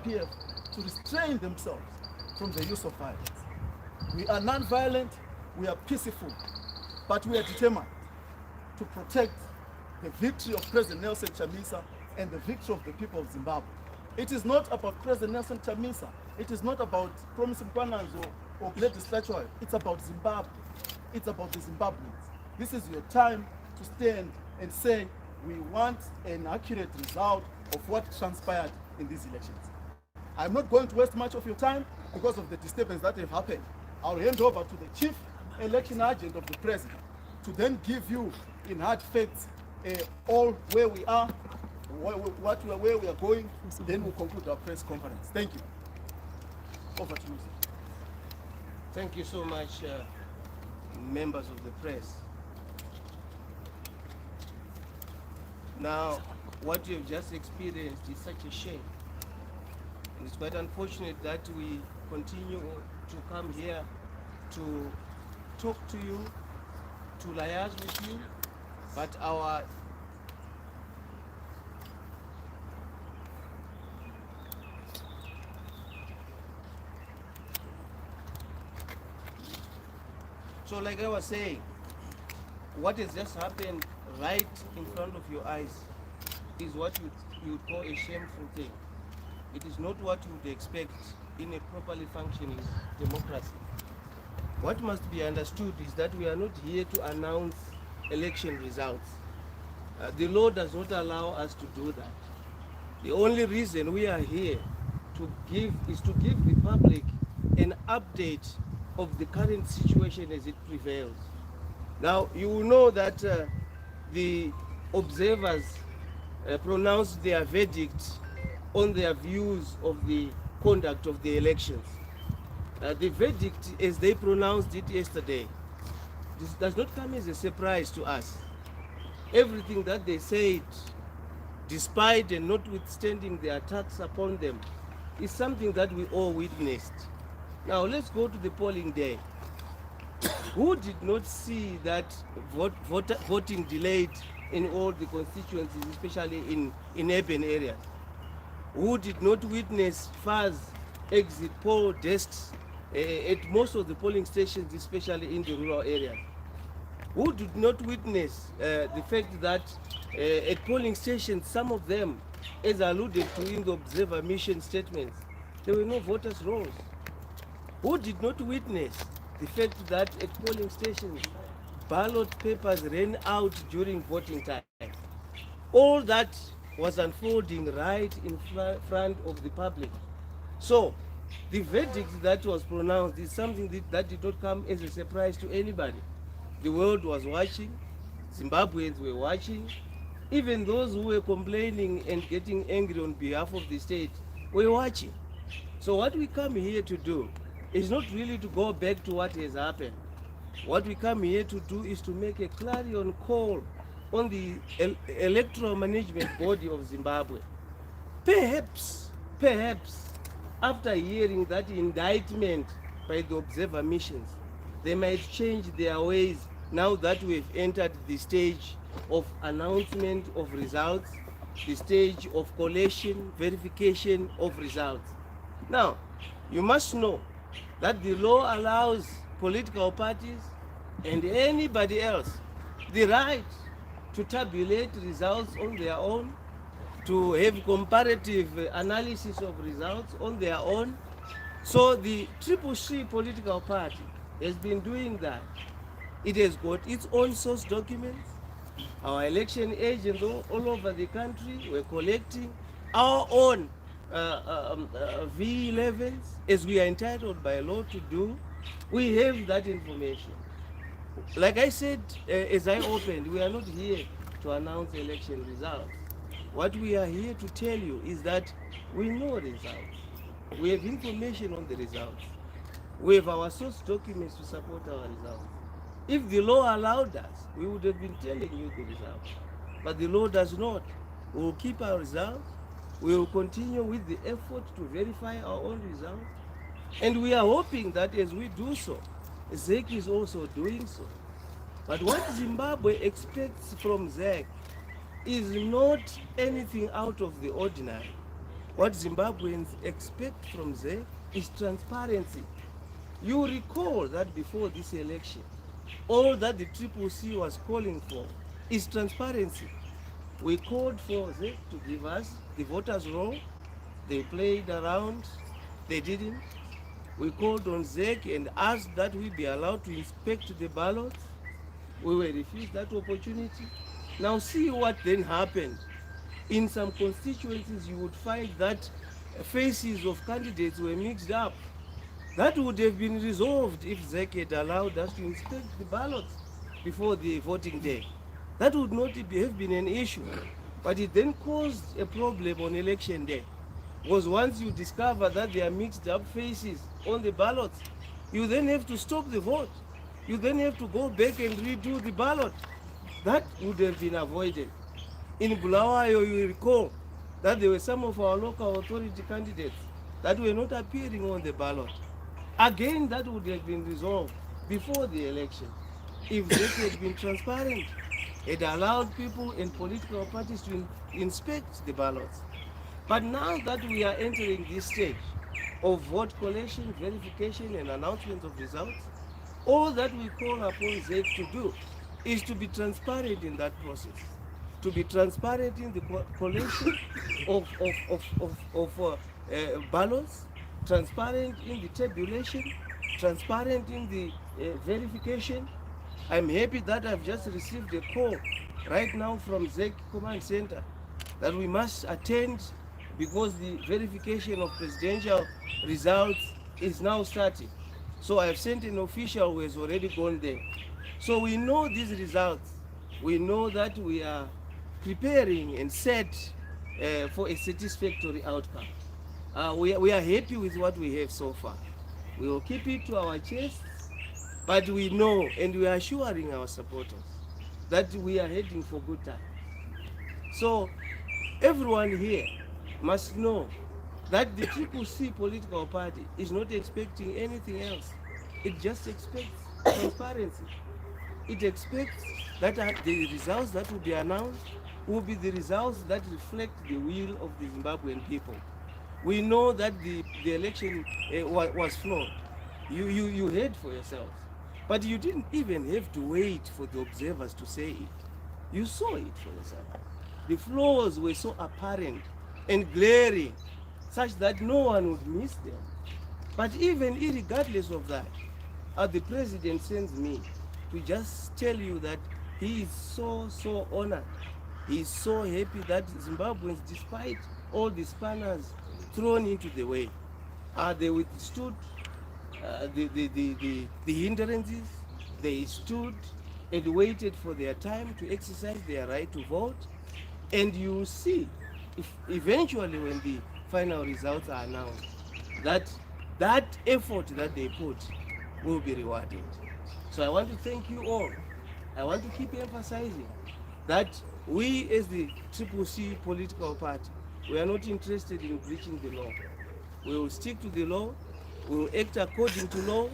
PF to restrain themselves from the use of violence. We are non-violent, we are peaceful, but we are determined to protect the victory of President Nelson Chamisa and the victory of the people of Zimbabwe. It is not about President Nelson Chamisa. It is not about Promise Mkwananz or Gladys Fletcher. It's about Zimbabwe. It's about the Zimbabweans. This is your time to stand and say, we want an accurate result of what transpired in these elections. I'm not going to waste much of your time because of the disturbance that have happened. I'll hand over to the chief election agent of the president to then give you in hard facts all where we are, where we are going. Then we'll conclude our press conference. Thank you. Over to you, sir. Thank you so much, members of the press. Now, what you have just experienced is such a shame. And it's quite unfortunate that we continue to come here to talk to you, to liaise with you, but our so like I was saying, what has just happened right in front of your eyes is what you would call a shameful thing. It is not what you would expect in a properly functioning democracy. What must be understood is that we are not here to announce election results. The law does not allow us to do that. The only reason we are here is to give the public an update of the current situation as it prevails. Now, you will know that the observers pronounced their verdict on their views of the conduct of the elections. The verdict, as they pronounced it yesterday, this does not come as a surprise to us. Everything that they said, despite and notwithstanding the attacks upon them, is something that we all witnessed. Now, let's go to the polling day. Who did not see that voting delayed in all the constituencies, especially in urban areas? Who did not witness fast exit poll desks at most of the polling stations, especially in the rural areas? Who did not witness the fact that at polling stations, some of them, as alluded to in the observer mission statements, there were no voters' rolls? Who did not witness the fact that at polling stations, ballot papers ran out during voting time? All that was unfolding right in front of the public. So, the verdict that was pronounced is something that did not come as a surprise to anybody. The world was watching, Zimbabweans were watching, even those who were complaining and getting angry on behalf of the state were watching. So what we come here to do is not really to go back to what has happened. What we come here to do is to make a clarion call on the electoral management body of Zimbabwe. Perhaps, after hearing that indictment by the observer missions, they might change their ways now that we've entered the stage of announcement of results, the stage of collation, verification of results. Now, you must know that the law allows political parties and anybody else the right to tabulate results on their own, to have comparative analysis of results on their own. So the CCC political party has been doing that. It has got its own source documents. Our election agents all over the country were collecting our own V11s, as we are entitled by law to do. We have that information. Like I said, as I opened, we are not here to announce election results. What we are here to tell you is that we know results. We have information on the results. We have our source documents to support our results. If the law allowed us, we would have been telling you the results. But the law does not. We will keep our results. We will continue with the effort to verify our own results. And we are hoping that as we do so, ZEC is also doing so. But what Zimbabwe expects from ZEC is not anything out of the ordinary. what Zimbabweans expect from ZEC is transparency. You recall that before this election, all that the CCC was calling for is transparency. We called for ZEC to give us the voters' roll. They played around, they didn't. We called on ZEC and asked that we be allowed to inspect the ballots. We were refused that opportunity. Now see what then happened. In some constituencies, you would find that faces of candidates were mixed up. That would have been resolved if ZEC had allowed us to inspect the ballots before the voting day. That would not have been an issue. But it then caused a problem on election day. Because once you discover that there are mixed up faces on the ballots, you then have to stop the vote. You then have to go back and redo the ballot. That would have been avoided. In Bulawayo, you recall that there were some of our local authority candidates that were not appearing on the ballot. Again, that would have been resolved before the election if they had been transparent. It allowed people and political parties to inspect the ballots. But now that we are entering this stage of vote collection, verification, and announcement of results, all that we call upon ZEC to do is to be transparent in that process, to be transparent in the collection of ballots, transparent in the tabulation, transparent in the verification. I'm happy that I've just received a call right now from ZEC Command Center that we must attend because the verification of presidential results is now starting. So I've sent an official who has already gone there. So we know these results. We know that we are preparing and set for a satisfactory outcome. We are happy with what we have so far. We will keep it to our chests, but we know and we are assuring our supporters that we are heading for good times. So everyone here must know that the CCC political party is not expecting anything else. It just expects transparency. It expects that the results that will be announced will be the results that reflect the will of the Zimbabwean people. We know that the election was flawed. You heard for yourselves. But you didn't even have to wait for the observers to say it. You saw it for yourself. The flaws were so apparent and glaring, such that no one would miss them. But even regardless of that, the president sends me to just tell you that he is so honored. He is so happy that Zimbabweans, despite all the spanners thrown into the way, they withstood the hindrances. They stood and waited for their time to exercise their right to vote. And you see, if eventually when the final results are announced, that effort that they put will be rewarded. So I want to thank you all. I want to keep emphasizing that we as the CCC political party, we are not interested in breaching the law. We will stick to the law. We will act according to law.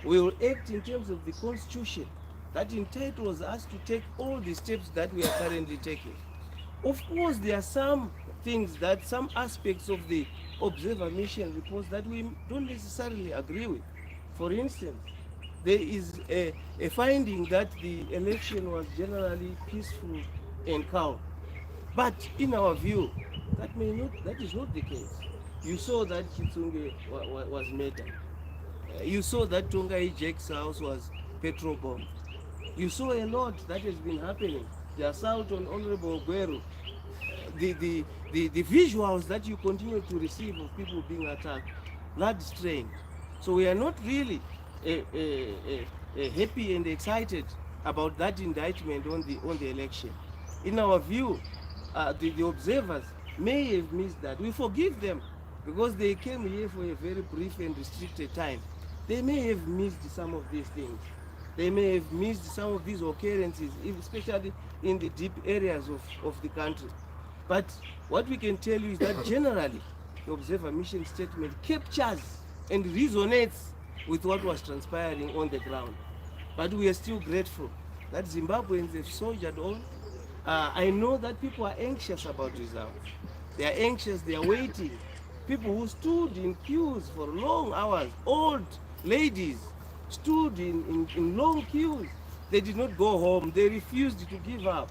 We will act in terms of the Constitution that entitles us to take all the steps that we are currently taking. Of course, there are some things some aspects of the observer mission reports that we don't necessarily agree with. For instance, there is a finding that the election was generally peaceful and calm. But in our view, that is not the case. You saw that Kitsunge was murdered. You saw that Tongai Jake's house was petrol bombed. You saw a lot that has been happening. The assault on Honorable Guerrero, the visuals that you continue to receive of people being attacked, blood strained. So we are not really happy and excited about that indictment on the election. In our view, the observers may have missed that. We forgive them because they came here for a very brief and restricted time. They may have missed some of these things. They may have missed some of these occurrences, especially in the deep areas of the country. But what we can tell you is that generally, the observer mission statement captures and resonates with what was transpiring on the ground. But we are still grateful that Zimbabweans have soldiered on. I know that people are anxious about results. They are anxious, they are waiting. People who stood in queues for long hours, old ladies stood in long queues. They did not go home. They refused to give up.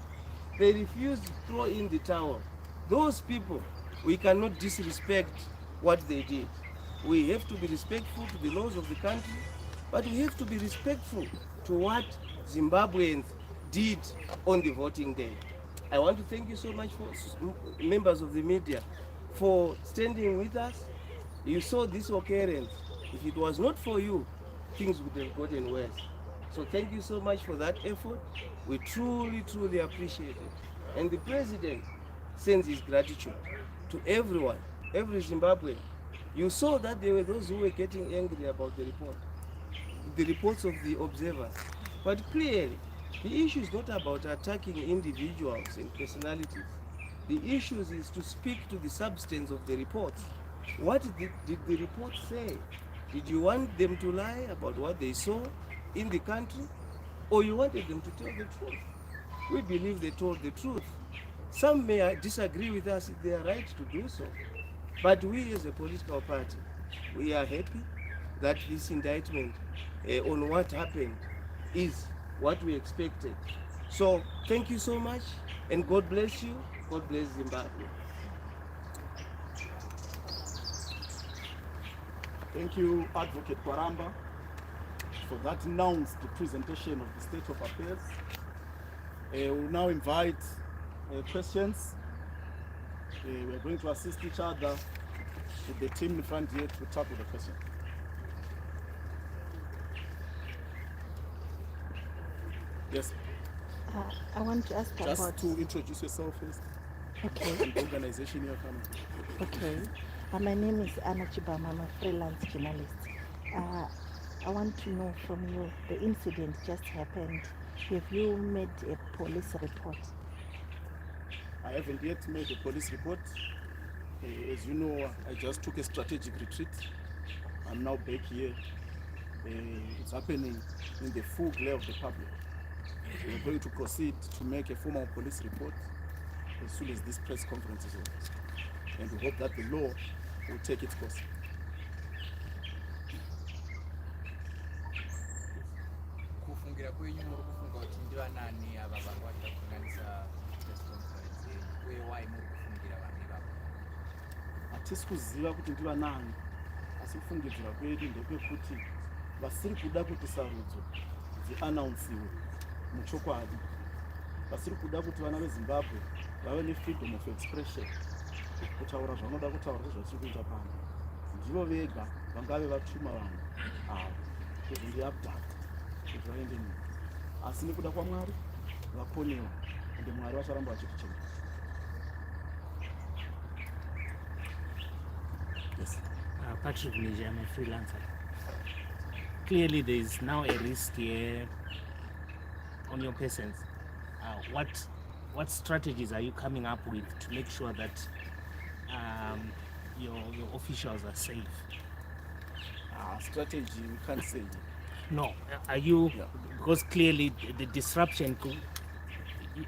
They refused to throw in the towel. Those people, we cannot disrespect what they did. We have to be respectful to the laws of the country, but we have to be respectful to what Zimbabweans did on the voting day. I want to thank you so much for members of the media for standing with us. You saw this occurrence. If it was not for you, things would have gotten worse. So thank you so much for that effort. We truly, truly appreciate it. And the president sends his gratitude to everyone, every Zimbabwean. You saw that there were those who were getting angry about the reports of the observers. But clearly, the issue is not about attacking individuals and personalities. The issue is to speak to the substance of the reports. What did the reports say? Did you want them to lie about what they saw in the country, or you wanted them to tell the truth? We believe they told the truth. Some may disagree with us, they are right to do so. But we as a political party, we are happy that this indictment on what happened is what we expected. So thank you so much, and God bless you. God bless Zimbabwe. Thank you, Advocate Kwaramba, for that announced presentation of the state of affairs. We'll now invite questions. We're going to assist each other with the team in front here to tackle the question. Yes. I want to ask Just about... to introduce yourself first. Okay. And the organization you're coming to. Okay. My name is Anna Chibama. I'm a freelance journalist. I want to know from you, the incident just happened. Have you made a police report? I haven't yet made a police report. As you know, I just took a strategic retreat. I'm now back here. It's happening in the full glare of the public. We're going to proceed to make a formal police report as soon as this press conference is over. And we hope that the law will take its course. Kufungira kwenyu muri kufunga kuti ndivanani ava vari vaida kukanganisa press conference uye wai muri kufungira vanhu ivavo? Hatisi kuziva kuti ndivanani, asi kufungidzira kwedu ndepekuti vasiri kuda kuti sarudzo dzianaunsiwe muchokwadi. Vasiri kuda kuti vana veZimbabwe vave nefreedom of expression, kutaura zvanoda kutaura nezvatiri kuita pano. Ndivo vega vangave vatuma vanhu ava kuti ndiabdakta kuti vaende nyika. Asi nekuda kwaMwari vakonewa, ende Mwari vacharamba vachitichengeta. Yes. Patrick Nija, I'm a freelancer. Clearly, there is now a risk here on your persons. What strategies are you coming up with to make sure that your officials are safe? Strategy, we can't say. No, are you? Yeah. Because clearly the disruption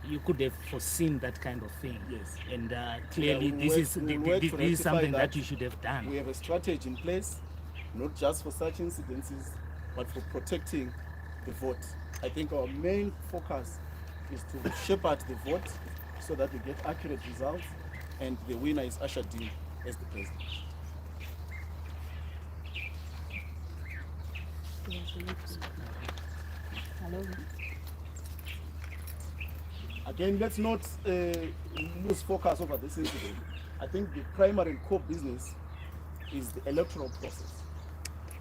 you could have foreseen that kind of thing. Yes. And clearly we'll this is something that you should have done. We have a strategy in place, not just for such incidences, but for protecting the vote. I think our main focus is to shepherd the vote so that we get accurate results and the winner is ushered in as the president. Hello. Again, let's not lose focus over this incident. I think the primary and core business is the electoral process.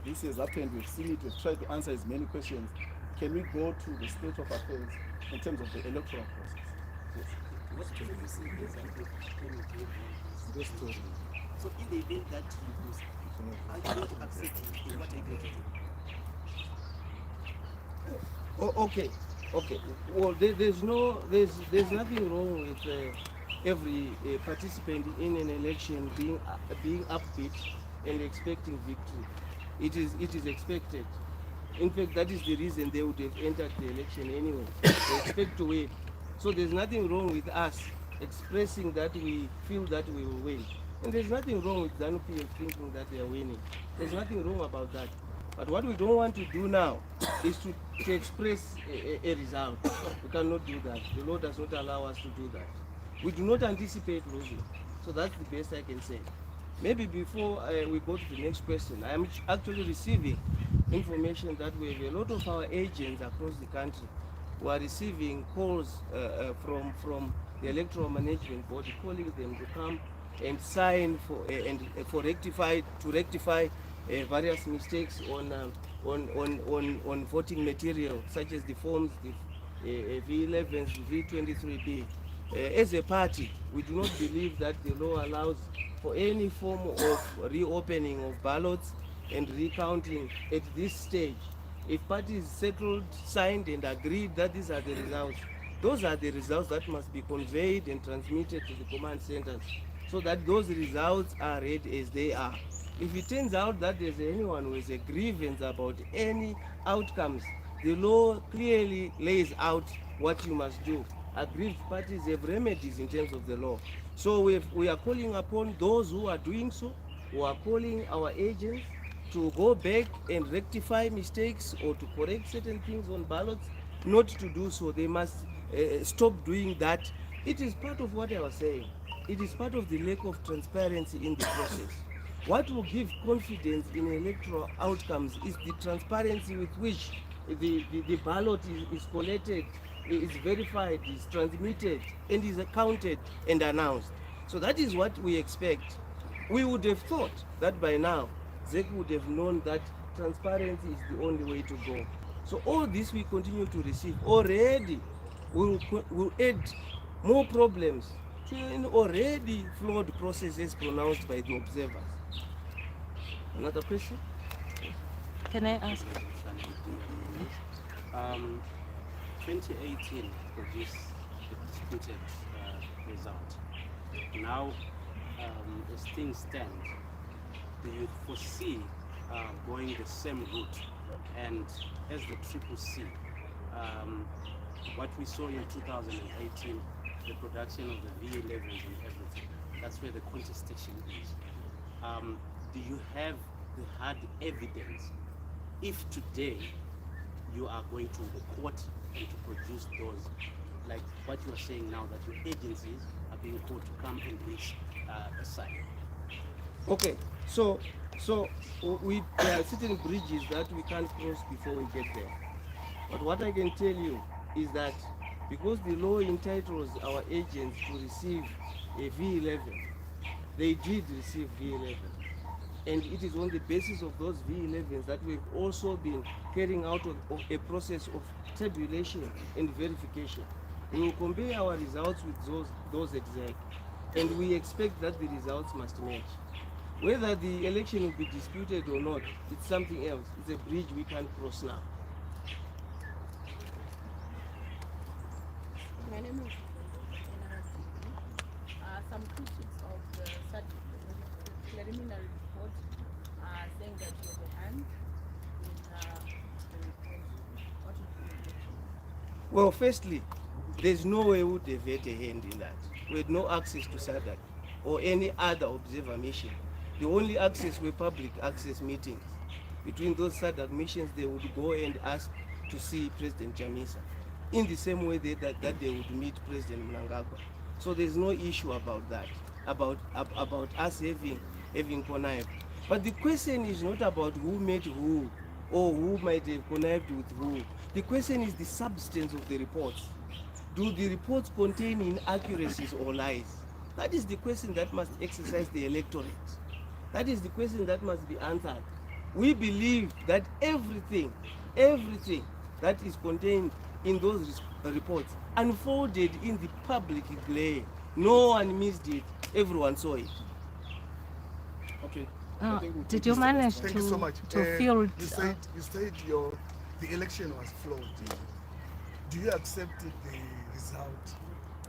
This has happened, we've seen it, we've tried to answer as many questions. Can we go to the state of affairs in terms of the electoral process? Yes. What can you say exactly? The story. So in the event that you lose, are you going to accept what I going to do? Oh, okay. Well, there's nothing wrong with every participant in an election being upbeat and expecting victory. It is expected. In fact, that is the reason they would have entered the election anyway. They expect to win. So there's nothing wrong with us expressing that we feel that we will win. And there's nothing wrong with ZANU-PF thinking that they are winning. There's nothing wrong about that. But what we don't want to do now is to express a result. We cannot do that. The law does not allow us to do that. We do not anticipate losing. So that's the best I can say. Maybe before we go to the next question, I am actually receiving information that we have a lot of our agents across the country who are receiving calls from the Electoral Management Board calling them to come and sign for rectify various mistakes on voting material such as the forms, the V11s, V23B. As a party, we do not believe that the law allows for any form of reopening of ballots and recounting at this stage. If parties settled, signed and agreed that these are the results, those are the results that must be conveyed and transmitted to the command centers so that those results are read as they are. If it turns out that there's anyone who has a grievance about any outcomes, the law clearly lays out what you must do. Aggrieved parties have remedies in terms of the law. So we are calling upon those who are doing so, who are calling our agents to go back and rectify mistakes or to correct certain things on ballots, not to do so. They must stop doing that. It is part of what I was saying. It is part of the lack of transparency in the process. What will give confidence in electoral outcomes is the transparency with which the ballot is collected, is verified, is transmitted, and is counted and announced. So that is what we expect. We would have thought that by now, ZEC would have known that transparency is the only way to go. So all this we continue to receive already will add more problems to an already flawed processes pronounced by the observers. Another question? Can I ask? 2018 produced a disputed result. Now, as things stand, do you foresee going the same route? And as the CCC, what we saw in 2018, the production of the V11s and everything, that's where the contestation is. Do you have the hard evidence if today you are going to the court and to produce those, like what you are saying now, that your agencies are being called to come and reach a side? Okay, so there are certain bridges that we can't cross before we get there. But what I can tell you is that because the law entitles our agents to receive a V11, they did receive V11. And it is on the basis of those V11s that we've also been carrying out of a process of tabulation and verification. We will compare our results with those exact, and we expect that the results must match. Whether the election will be disputed or not, it's something else. It's a bridge we can't cross now. My name is some critics of the preliminary report are saying that you have a hand in the report. What would you do? Well, firstly, there's no way we would have had a hand in that. We had no access to SADC or any other observer mission. The only access were public access meetings. Between those SADC missions, they would go and ask to see President Chamisa in the same way that they would meet President Mnangagwa. So there's no issue about that, about us having connived. But the question is not about who met who or who might have connived with who. The question is the substance of the reports. Do the reports contain inaccuracies or lies? That is the question that must exercise the electorate. That is the question that must be answered. We believe that everything that is contained in those reports unfolded in the public glare. No one missed it. Everyone saw it. Okay. I think we'll Did take you this manage next. to, Thank you so much. field? You said the election was flawed. Do you accept the result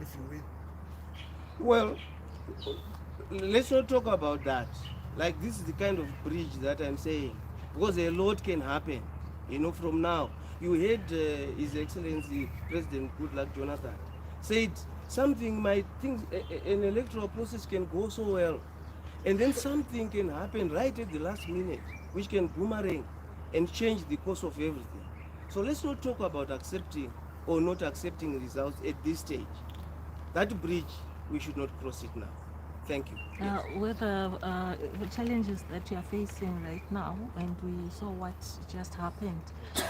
if you win? Well, let's not talk about that. Like, this is the kind of bridge that I'm saying, because a lot can happen, from now. You heard His Excellency President Goodluck Jonathan said something might think an electoral process can go so well, and then something can happen right at the last minute, which can boomerang and change the course of everything. So let's not talk about accepting or not accepting results at this stage. That bridge, we should not cross it now. Thank you. Yes. With the challenges that you are facing right now, and we saw what just happened,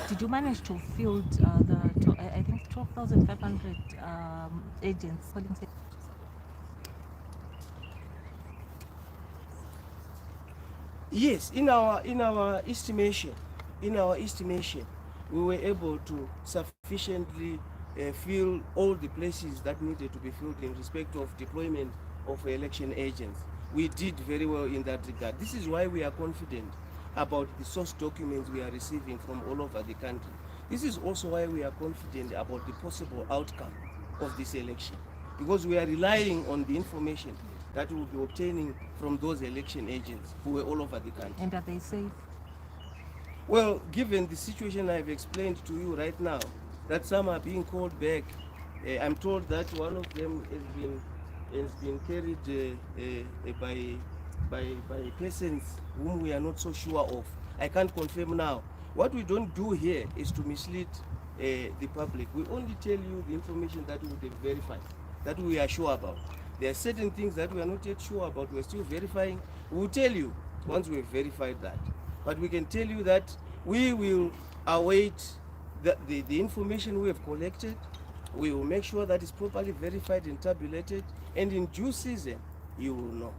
did you manage to field I think 12,500 agents polling stations? Yes, in our estimation, we were able to sufficiently fill all the places that needed to be filled in respect of deployment of election agents. We did very well in that regard. This is why we are confident about the source documents we are receiving from all over the country. This is also why we are confident about the possible outcome of this election, because we are relying on the information that we will be obtaining from those election agents who were all over the country. And are they safe? Well, given the situation I've explained to you right now, that some are being called back, I'm told that one of them has been carried by persons whom we are not so sure of. I can't confirm now. What we don't do here is to mislead the public. We only tell you the information that we have verified, that we are sure about. There are certain things that we are not yet sure about, we're still verifying. We will tell you once we've verified that. But we can tell you that we will await the information we have collected. We will make sure that it's properly verified and tabulated, and in due season, you will know.